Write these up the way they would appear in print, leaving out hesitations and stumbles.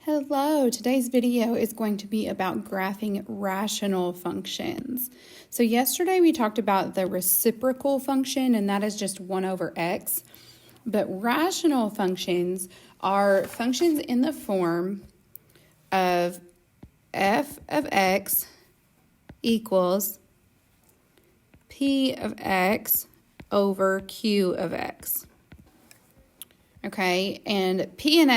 Hello, today's video is going to be about graphing rational functions. So yesterday we talked about the reciprocal function, and that is just 1 over x. But rational functions are functions in the form of f of x equals p of x over q of x. Okay, and P of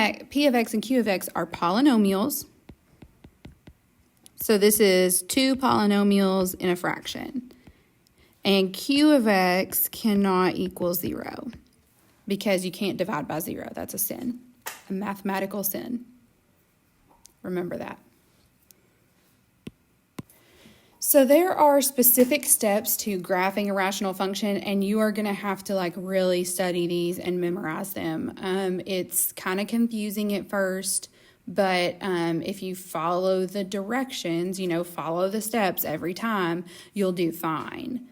x and Q of x are polynomials. So this is two polynomials in a fraction. And Q of x cannot equal 0 because you can't divide by 0. That's a sin, a mathematical sin. Remember that. So there are specific steps to graphing a rational function, and you are going to have to really study these and memorize them. It's kind of confusing at first, but if you follow the directions, follow the steps every time, you'll do fine.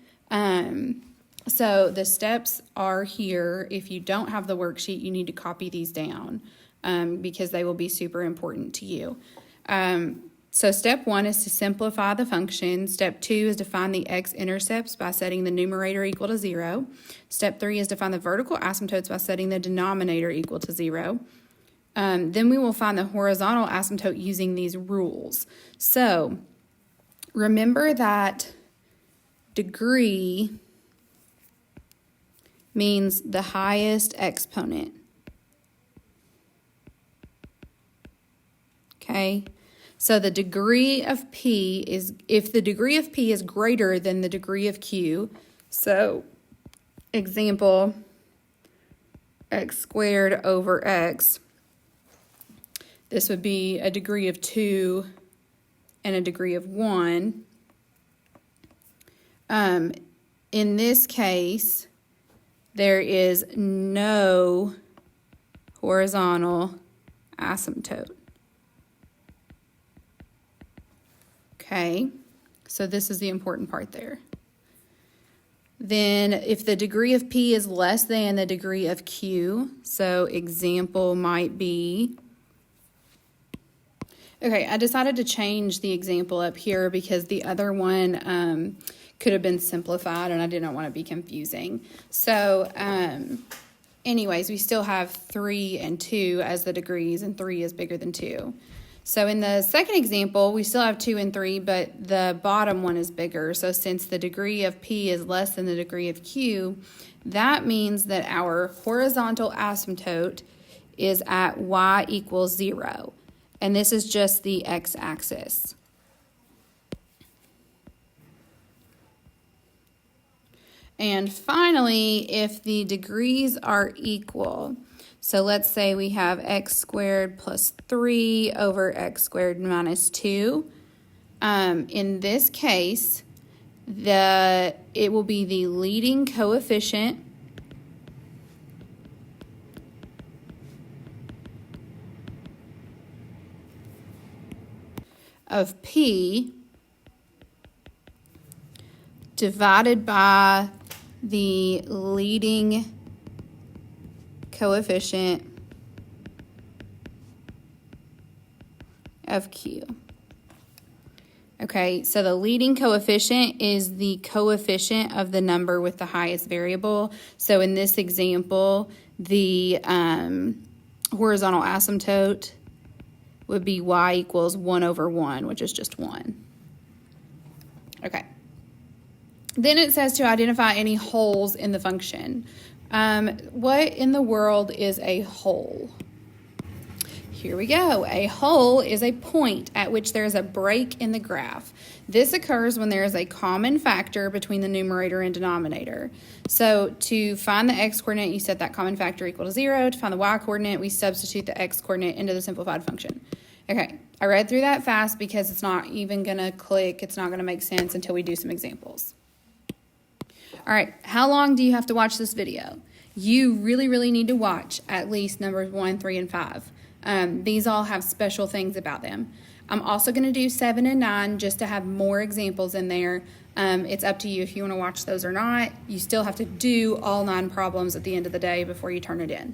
So the steps are here. If you don't have the worksheet, you need to copy these down because they will be super important to you. So step 1 is to simplify the function. Step 2 is to find the x-intercepts by setting the numerator equal to 0. Step 3 is to find the vertical asymptotes by setting the denominator equal to 0. Then we will find the horizontal asymptote using these rules. So remember that degree means the highest exponent. Okay? So the degree of p is, if the degree of p is greater than the degree of q, so example, x squared over x, this would be a degree of 2 and a degree of 1. In this case, there is no horizontal asymptote. Okay, so this is the important part there. Then if the degree of p is less than the degree of q, so example might be, okay, I decided to change the example up here because the other one could have been simplified and I didn't want to be confusing. So anyways, we still have 3 and 2 as the degrees, and 3 is bigger than 2. So in the second example, we still have 2 and 3, but the bottom one is bigger. So since the degree of p is less than the degree of q, that means that our horizontal asymptote is at y equals 0. And this is just the x-axis. And finally, if the degrees are equal, so let's say we have x squared plus 3 over x squared minus 2. In this case, it will be the leading coefficient of p divided by the leading coefficient of q. Okay, so the leading coefficient is the coefficient of the number with the highest variable. So in this example, the horizontal asymptote would be y equals 1 over 1, which is just 1. Okay. Then it says to identify any holes in the function. What in the world is a hole? Here we go. A hole is a point at which there is a break in the graph. This occurs when there is a common factor between the numerator and denominator. So to find the x-coordinate, you set that common factor equal to 0. To find the y-coordinate, we substitute the x-coordinate into the simplified function. Okay, I read through that fast because it's not even going to click. It's not going to make sense until we do some examples. All right, how long do you have to watch this video? You really need to watch at least numbers 1, 3, and 5. These all have special things about them. I'm also going to do 7 and 9 just to have more examples in there. It's up to you if you want to watch those or not. You still have to do all 9 problems at the end of the day before you turn it in.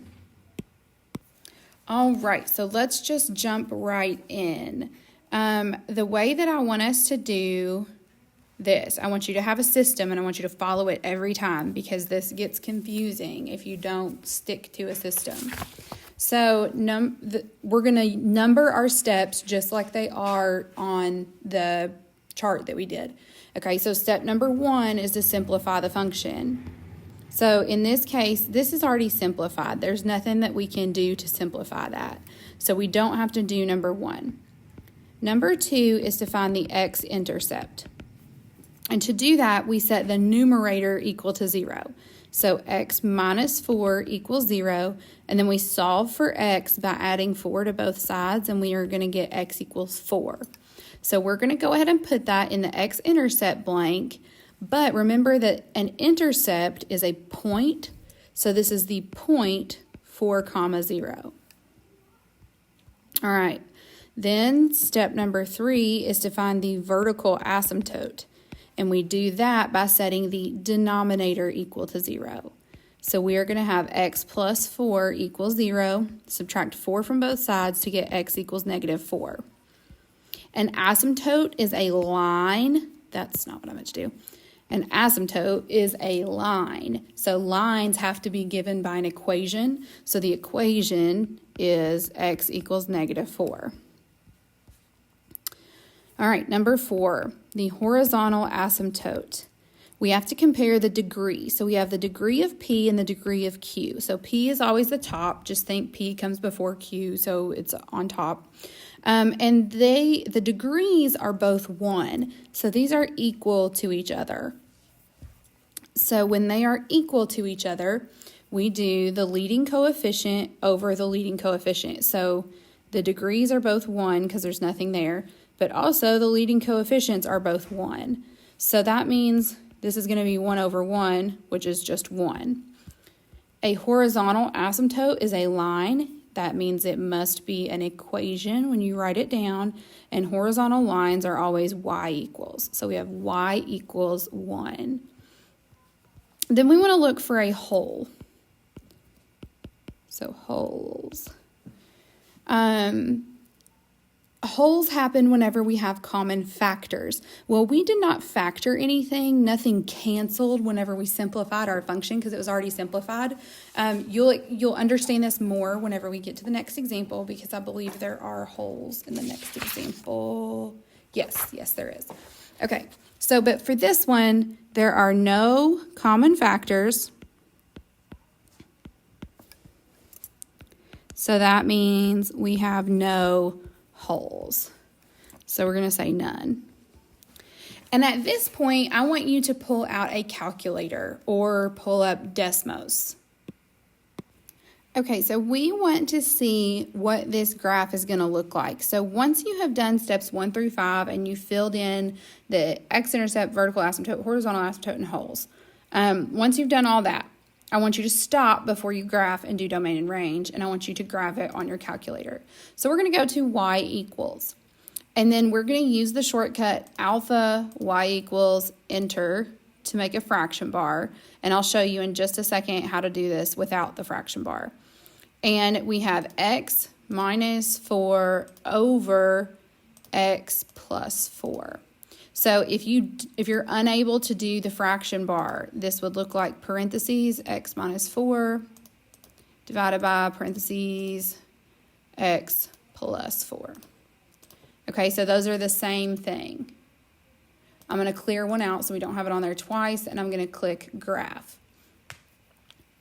All right, so let's just jump right in. The way that I want us to do this, I want you to have a system and I want you to follow it every time because this gets confusing if you don't stick to a system. So we're going to number our steps just like they are on the chart that we did. Okay, so step number 1 is to simplify the function. So in this case, this is already simplified. There's nothing that we can do to simplify that. So we don't have to do number 1. Number 2 is to find the x-intercept. And to do that, we set the numerator equal to 0. So x minus 4 equals 0, and then we solve for x by adding 4 to both sides, and we are going to get x equals 4. So we're going to go ahead and put that in the x-intercept blank, but remember that an intercept is a point, so this is the point 4, 0. All right, then step number 3 is to find the vertical asymptote. And we do that by setting the denominator equal to 0. So we are going to have x plus 4 equals 0. Subtract 4 from both sides to get x equals negative 4. An asymptote is a line. That's not what I meant to do. An asymptote is a line. So lines have to be given by an equation. So the equation is x equals negative 4. All right, number 4, the horizontal asymptote. We have to compare the degree. So we have the degree of P and the degree of Q. So P is always the top. Just think P comes before Q, so it's on top. And the degrees are both 1. So these are equal to each other. So when they are equal to each other, we do the leading coefficient over the leading coefficient. So the degrees are both 1 because there's nothing there. But also the leading coefficients are both 1. So that means this is going to be 1 over 1, which is just 1. A horizontal asymptote is a line. That means it must be an equation when you write it down. And horizontal lines are always y equals. So we have y equals 1. Then we want to look for a hole. So holes. Holes happen whenever we have common factors. Well, we did not factor anything. Nothing canceled whenever we simplified our function because it was already simplified. You'll understand this more whenever we get to the next example because I believe there are holes in the next example. Yes, there is. Okay, so but for this one, there are no common factors. So that means we have no holes. So we're going to say none. And at this point, I want you to pull out a calculator or pull up Desmos. Okay, so we want to see what this graph is going to look like. So once you have done steps 1 through 5 and you filled in the x-intercept, vertical asymptote, horizontal asymptote, and holes, once you've done all that, I want you to stop before you graph and do domain and range, and I want you to graph it on your calculator. So we're going to go to y equals, and then we're going to use the shortcut alpha y equals enter to make a fraction bar, and I'll show you in just a second how to do this without the fraction bar. And we have x minus 4 over x plus 4. So if you're unable to do the fraction bar, this would look like parentheses x minus 4 divided by parentheses x plus 4. Okay, so those are the same thing. I'm going to clear one out so we don't have it on there twice, and I'm going to click graph.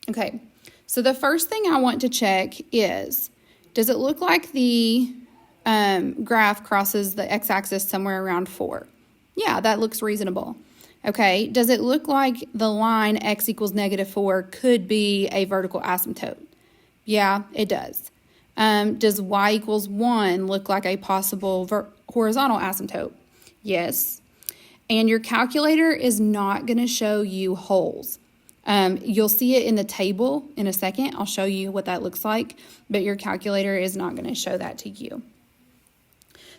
Okay, so the first thing I want to check is, does it look like the graph crosses the x-axis somewhere around 4? Yeah, that looks reasonable. Okay, does it look like the line x equals negative 4 could be a vertical asymptote? Yeah, it does. Does y equals 1 look like a possible horizontal asymptote? Yes. And your calculator is not going to show you holes. You'll see it in the table in a second. I'll show you what that looks like, but your calculator is not going to show that to you.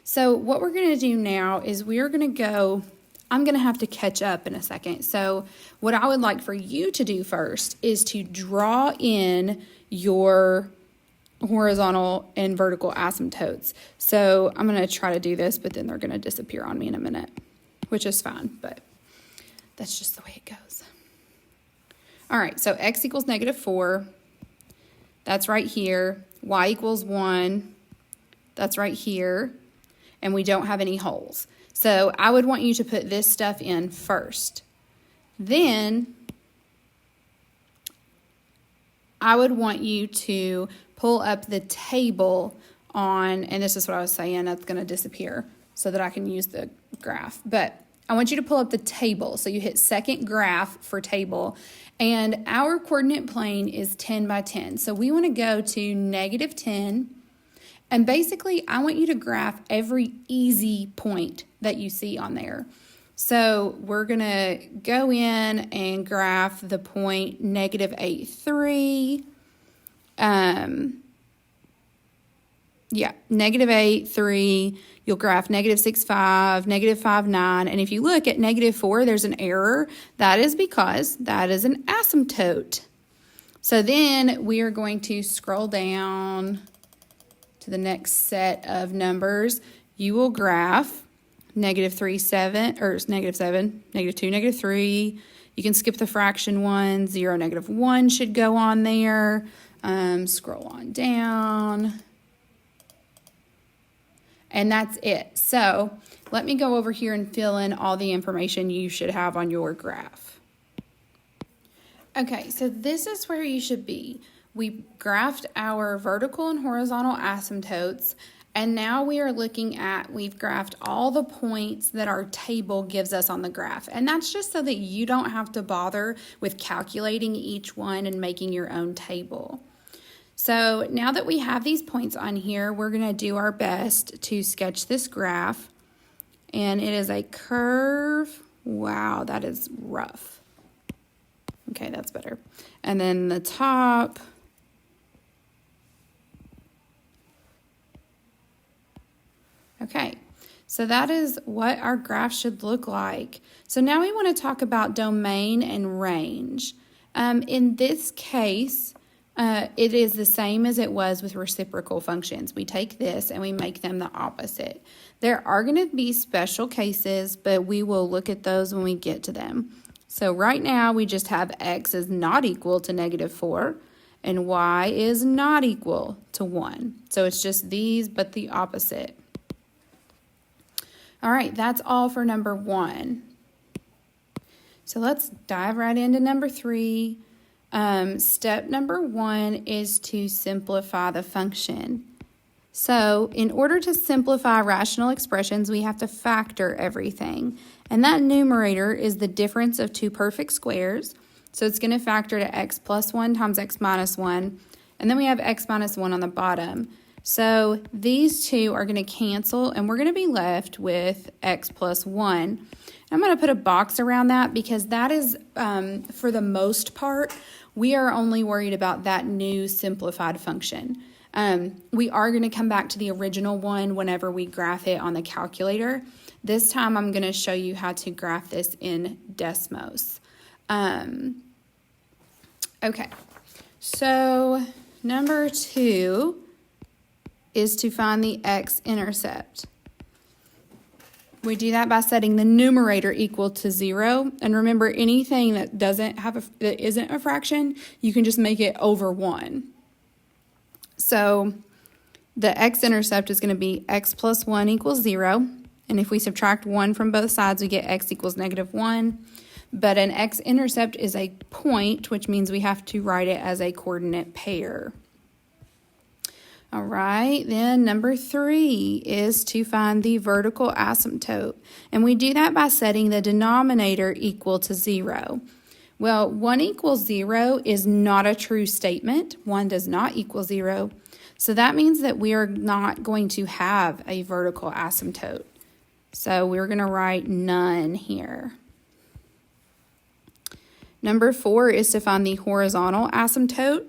So what we're going to do now is we are going to go, I'm going to have to catch up in a second. So what I would like for you to do first is to draw in your horizontal and vertical asymptotes. So I'm going to try to do this, but then they're going to disappear on me in a minute, which is fine, but that's just the way it goes. All right, so x equals -4. That's right here. Y equals 1. That's right here. And we don't have any holes. So I would want you to put this stuff in first. Then I would want you to pull up the table on, and this is what I was saying, that's going to disappear so that I can use the graph. But I want you to pull up the table. So you hit second graph for table, and our coordinate plane is 10 by 10. So we want to go to -10, and basically I want you to graph every easy point that you see on there. So we're going to go in and graph the point -8, 3. -8, 3. You'll graph -6, 5, -5, 9. And if you look at -4, there's an error. That is because that is an asymptote. So then we are going to scroll down to the next set of numbers. You will graph -3, 7, or -7, -2, -3. You can skip the fraction one. 0, -1 should go on there. Scroll on down. And that's it. So let me go over here and fill in all the information you should have on your graph. Okay, so this is where you should be. We graphed our vertical and horizontal asymptotes, and now we are looking at, we've graphed all the points that our table gives us on the graph. And that's just so that you don't have to bother with calculating each one and making your own table. So now that we have these points on here, we're going to do our best to sketch this graph. And it is a curve. Wow, that is rough. Okay, that's better. And then the top. Okay, so that is what our graph should look like. So now we want to talk about domain and range. In this case, it is the same as it was with reciprocal functions. We take this and we make them the opposite. There are going to be special cases, but we will look at those when we get to them. So right now we just have x is not equal to -4 and y is not equal to 1. So it's just these, but the opposite. All right, that's all for number 1. So let's dive right into number 3. Step number 1 is to simplify the function. So in order to simplify rational expressions, we have to factor everything. And that numerator is the difference of two perfect squares. So it's going to factor to x plus 1 times x minus 1. And then we have x minus 1 on the bottom. So these two are going to cancel, and we're going to be left with x plus 1. I'm going to put a box around that because that is, for the most part, we are only worried about that new simplified function. We are going to come back to the original one whenever we graph it on the calculator. This time I'm going to show you how to graph this in Desmos. Okay, so number 2 is to find the x-intercept. We do that by setting the numerator equal to 0. And remember, anything that that isn't a fraction, you can just make it over 1. So the x-intercept is going to be x plus 1 equals 0. And if we subtract 1 from both sides, we get x equals -1. But an x-intercept is a point, which means we have to write it as a coordinate pair. All right, then number 3 is to find the vertical asymptote. And we do that by setting the denominator equal to 0. Well, 1 equals 0 is not a true statement. 1 does not equal 0. So that means that we are not going to have a vertical asymptote. So we're going to write none here. Number 4 is to find the horizontal asymptote.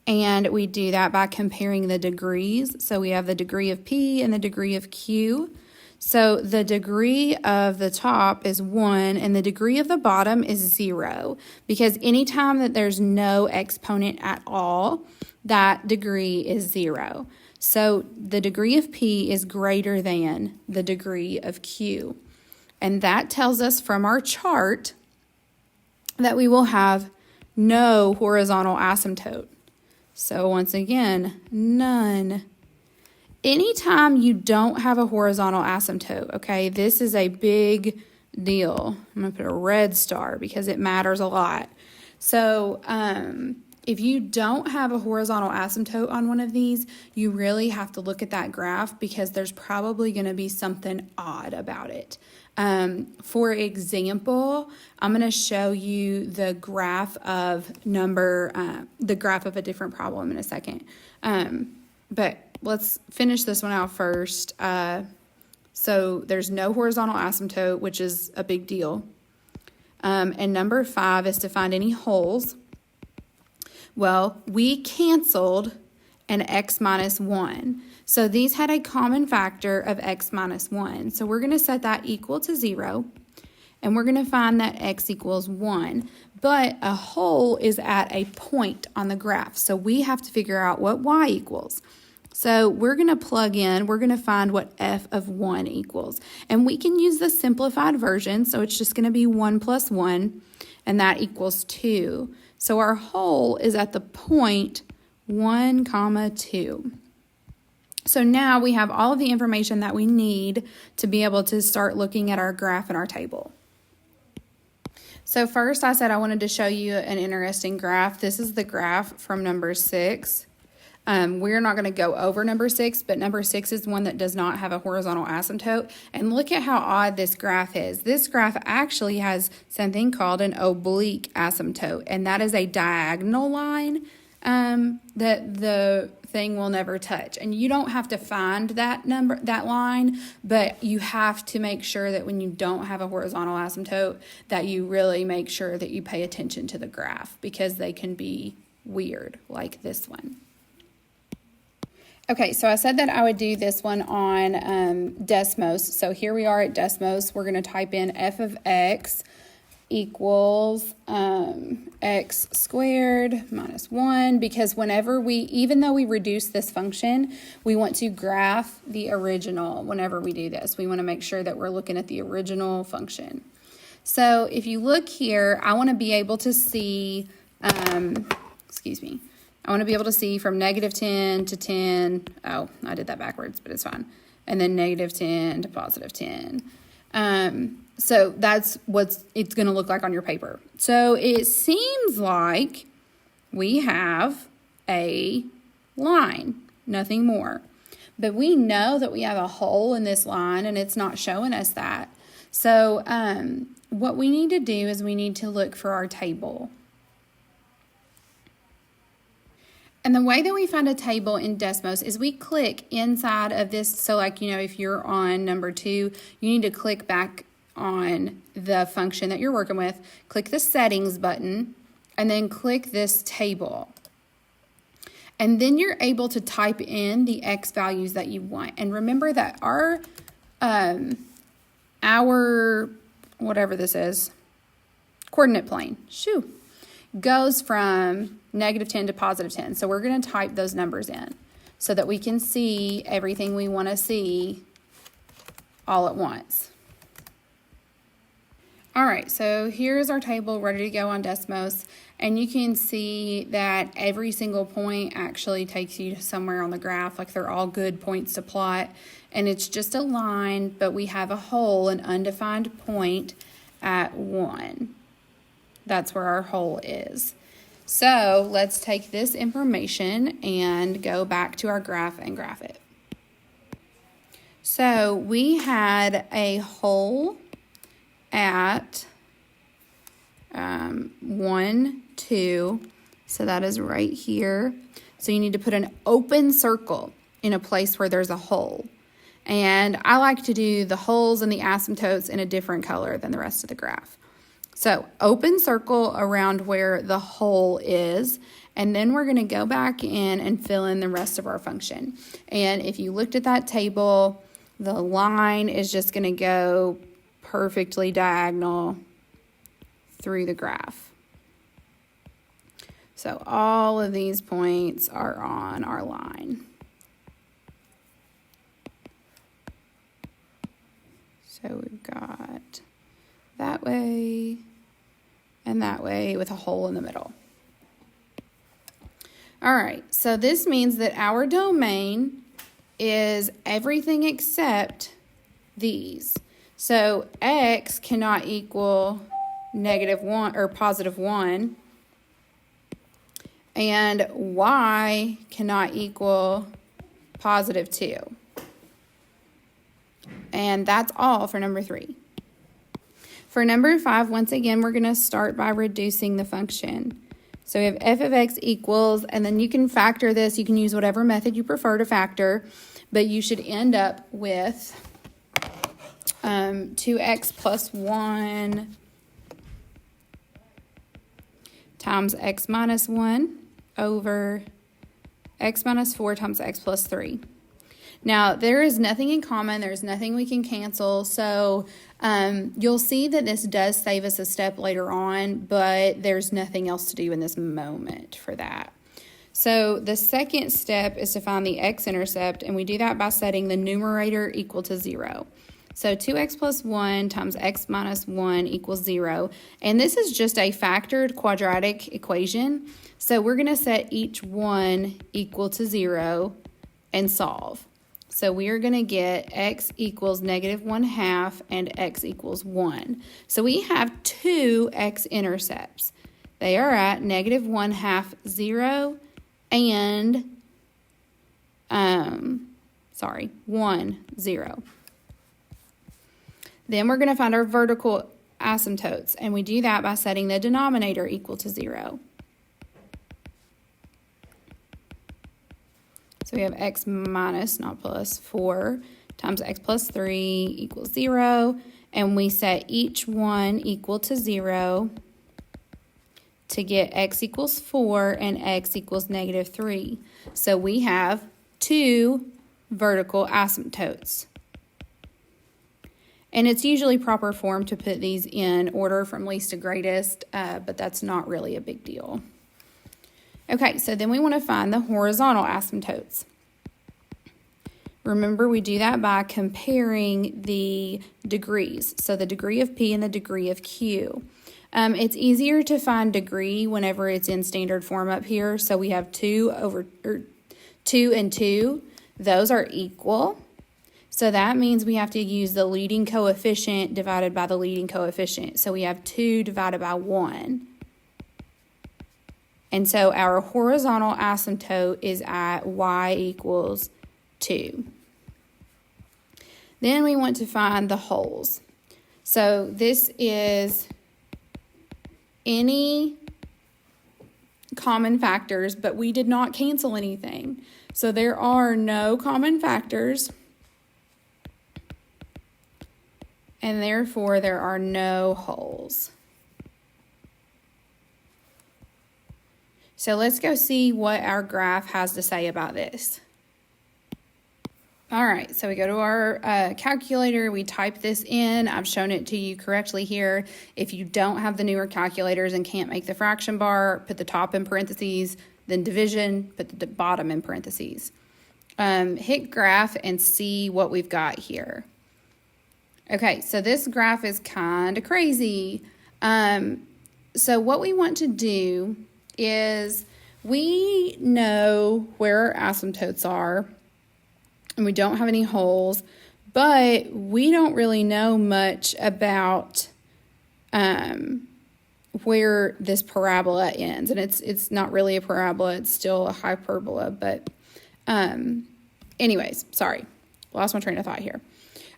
And we do that by comparing the degrees. So we have the degree of P and the degree of Q. So the degree of the top is 1 and the degree of the bottom is 0. Because anytime that there's no exponent at all, that degree is 0. So the degree of P is greater than the degree of Q. And that tells us from our chart that we will have no horizontal asymptote. So once again, none. Anytime you don't have a horizontal asymptote, okay, this is a big deal. I'm going to put a red star because it matters a lot. So if you don't have a horizontal asymptote on one of these, you really have to look at that graph because there's probably going to be something odd about it. For example, I'm going to show you the graph of the graph of a different problem in a second. But let's finish this one out first. So there's no horizontal asymptote, which is a big deal. And number 5 is to find any holes. Well, we canceled an x minus 1. So these had a common factor of x minus 1. So we're going to set that equal to 0. And we're going to find that x equals 1. But a hole is at a point on the graph. So we have to figure out what y equals. So we're going to plug in, we're going to find what f of 1 equals. And we can use the simplified version, so it's just going to be 1 plus 1, and that equals 2. So our hole is at the point 1, 2. So now we have all of the information that we need to be able to start looking at our graph and our table. So first I said I wanted to show you an interesting graph. This is the graph from number 6. We're not going to go over number 6, but number 6 is one that does not have a horizontal asymptote. And look at how odd this graph is. This graph actually has something called an oblique asymptote, and that is a diagonal line that the thing will never touch. And you don't have to find that line, but you have to make sure that when you don't have a horizontal asymptote, that you really make sure that you pay attention to the graph because they can be weird, like this one. Okay, so I said that I would do this one on Desmos. So here we are at Desmos. We're going to type in f of x equals x squared minus 1 because even though we reduce this function, we want to graph the original whenever we do this. We want to make sure that we're looking at the original function. So if you look here, I want to be able to see, I want to be able to see from negative 10 to 10. Oh, I did that backwards, but it's fine. And then negative 10 to positive 10. So that's what it's going to look like on your paper. So it seems like we have a line, nothing more. But we know that we have a hole in this line, and it's not showing us that. So what we need to do is we need to look for our table. And the way that we find a table in Desmos is we click inside of this. So like, if you're on number 2, you need to click back on the function that you're working with, click the settings button, and then click this table. And then you're able to type in the x values that you want. And remember that our whatever this is, coordinate plane, goes from negative 10 to positive 10. So we're going to type those numbers in so that we can see everything we want to see all at once. All right, so here's our table ready to go on Desmos, and you can see that every single point actually takes you to somewhere on the graph, like they're all good points to plot, and it's just a line, but we have a hole, an undefined point at 1. That's where our hole is. So let's take this information and go back to our graph and graph it. So we had a hole at 1, 2. So that is right here. So you need to put an open circle in a place where there's a hole. And I like to do the holes and the asymptotes in a different color than the rest of the graph. So open circle around where the hole is, and then we're going to go back in and fill in the rest of our function. And if you looked at that table, the line is just going to go perfectly diagonal through the graph. So all of these points are on our line. So we've got that way and that way with a hole in the middle. All right, so this means that our domain is everything except these. So x cannot equal -1 or +1, and y cannot equal +2. And that's all for number 3. For number 5, once again, we're going to start by reducing the function. So we have f of x equals, and then you can factor this. You can use whatever method you prefer to factor, but you should end up with 2x plus 1 times x minus 1 over x minus 4 times x plus 3. Now, there is nothing in common. There's nothing we can cancel. So you'll see that this does save us a step later on, but there's nothing else to do in this moment for that. So the second step is to find the x-intercept, and we do that by setting the numerator equal to 0. So 2x plus 1 times x minus 1 equals 0. And this is just a factored quadratic equation. So we're going to set each one equal to 0 and solve. So we are going to get x equals -1/2 and x equals 1. So we have 2 x-intercepts. They are at -1/2, 0, and 1, 0. Then we're going to find our vertical asymptotes, and we do that by setting the denominator equal to 0. So we have x minus, not plus, 4 times x plus 3 equals 0. And we set each one equal to 0 to get x equals 4 and x equals -3. So we have 2 vertical asymptotes. And it's usually proper form to put these in order from least to greatest, but that's not really a big deal. Okay, so then we want to find the horizontal asymptotes. Remember, we do that by comparing the degrees. So the degree of P and the degree of Q. It's easier to find degree whenever it's in standard form up here. So we have 2 and 2. Those are equal. So that means we have to use the leading coefficient divided by the leading coefficient. So we have 2 divided by 1. And so our horizontal asymptote is at y equals 2. Then we want to find the holes. So this is any common factors, but we did not cancel anything. So there are no common factors, and therefore there are no holes. So let's go see what our graph has to say about this. All right, so we go to our calculator, we type this in. I've shown it to you correctly here. If you don't have the newer calculators and can't make the fraction bar, put the top in parentheses, then division, put the bottom in parentheses. Hit graph and see what we've got here. Okay, so this graph is kind of crazy. So what we want to do is we know where our asymptotes are, and we don't have any holes, but we don't really know much about where this parabola ends. And it's not really a parabola, it's still a hyperbola, but anyways, sorry, lost my train of thought here.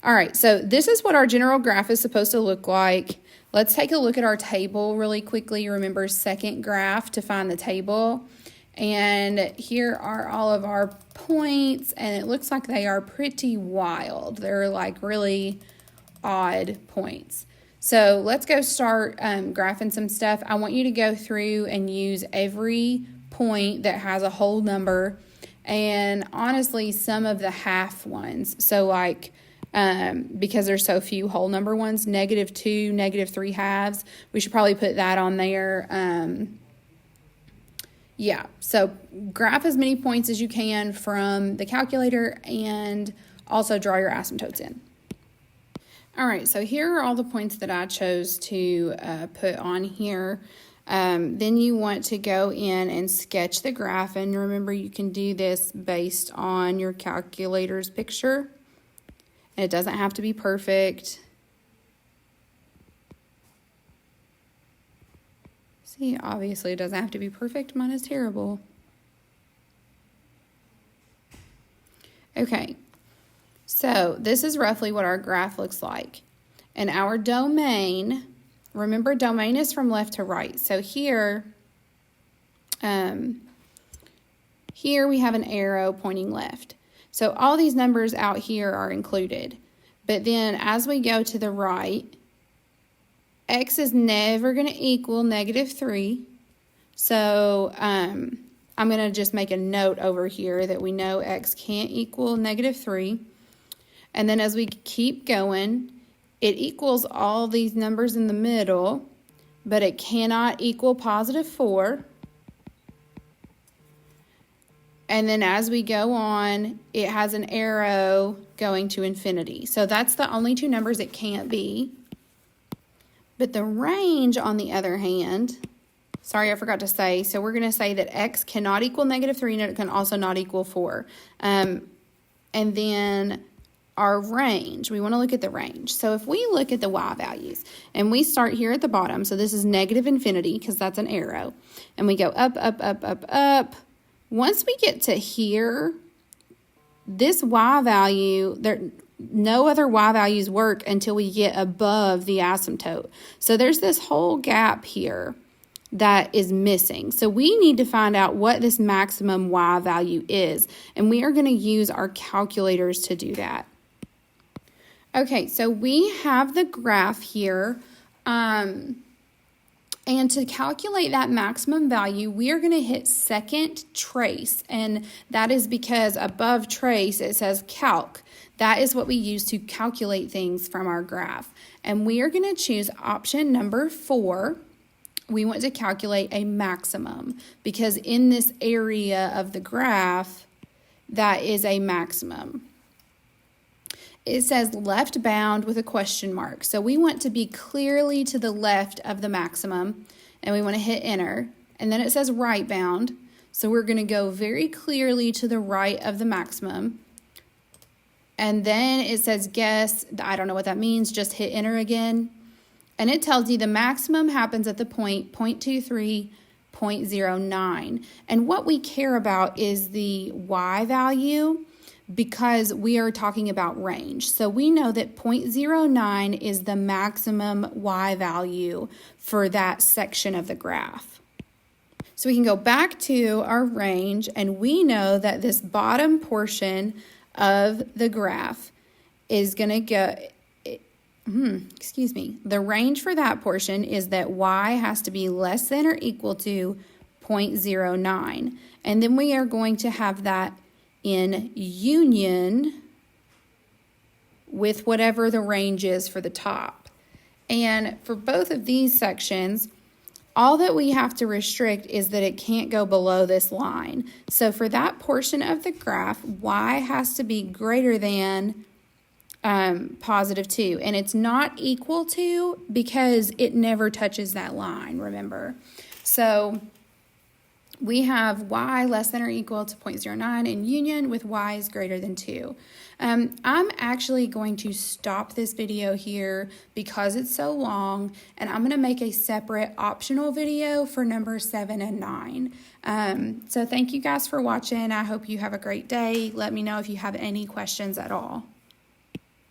All right, so this is what our general graph is supposed to look like. Let's take a look at our table really quickly. Remember, second graph to find the table. And here are all of our points, and it looks like they are pretty wild. They're like really odd points. So let's go start graphing some stuff. I want you to go through and use every point that has a whole number, and honestly, some of the half ones. So like, because there's so few whole number ones, -2, -3 halves, we should probably put that on there. Yeah, so graph as many points as you can from the calculator and also draw your asymptotes in. All right, so here are all the points that I chose to put on here. Then you want to go in and sketch the graph, and remember you can do this based on your calculator's picture. It doesn't have to be perfect. See, obviously it doesn't have to be perfect. Mine is terrible. Okay, so this is roughly what our graph looks like. And our domain, remember domain is from left to right. So here we have an arrow pointing left. So all these numbers out here are included. But then as we go to the right, x is never going to equal -3. So I'm going to just make a note over here that we know x can't equal -3. And then as we keep going, it equals all these numbers in the middle, but it cannot equal +4. And then as we go on, it has an arrow going to infinity. So that's the only two numbers it can't be. But the range, on the other hand, sorry, I forgot to say, so we're going to say that x cannot equal -3 and it can also not equal 4. And then our range, we want to look at the range. So if we look at the y values, and we start here at the bottom, so this is -infinity because that's an arrow, and we go up, up, up, up, up. Once we get to here, this y value, no other y values work until we get above the asymptote. So there's this whole gap here that is missing. So we need to find out what this maximum y value is, and we are going to use our calculators to do that. Okay, so we have the graph here, and to calculate that maximum value, we are going to hit second trace, and that is because above trace it says calc. That is what we use to calculate things from our graph. And we are going to choose option number 4. We want to calculate a maximum because in this area of the graph, that is a maximum. It says left bound with a question mark. So we want to be clearly to the left of the maximum, and we want to hit enter. And then it says right bound. So we're going to go very clearly to the right of the maximum. And then it says guess. I don't know what that means. Just hit enter again. And it tells you the maximum happens at the point 0.23, 0.09. And what we care about is the y value, because we are talking about range. So we know that 0.09 is the maximum y value for that section of the graph. So we can go back to our range, and we know that this bottom portion of the graph is going to go, the range for that portion is that y has to be less than or equal to 0.09. And then we are going to have that in union with whatever the range is for the top. And for both of these sections, all that we have to restrict is that it can't go below this line. So for that portion of the graph, y has to be greater than +2. And it's not equal to because it never touches that line, remember. So we have y less than or equal to 0.09 in union with y is greater than 2. I'm actually going to stop this video here because it's so long, and I'm going to make a separate optional video for number 7 and 9. So thank you guys for watching. I hope you have a great day. Let me know if you have any questions at all.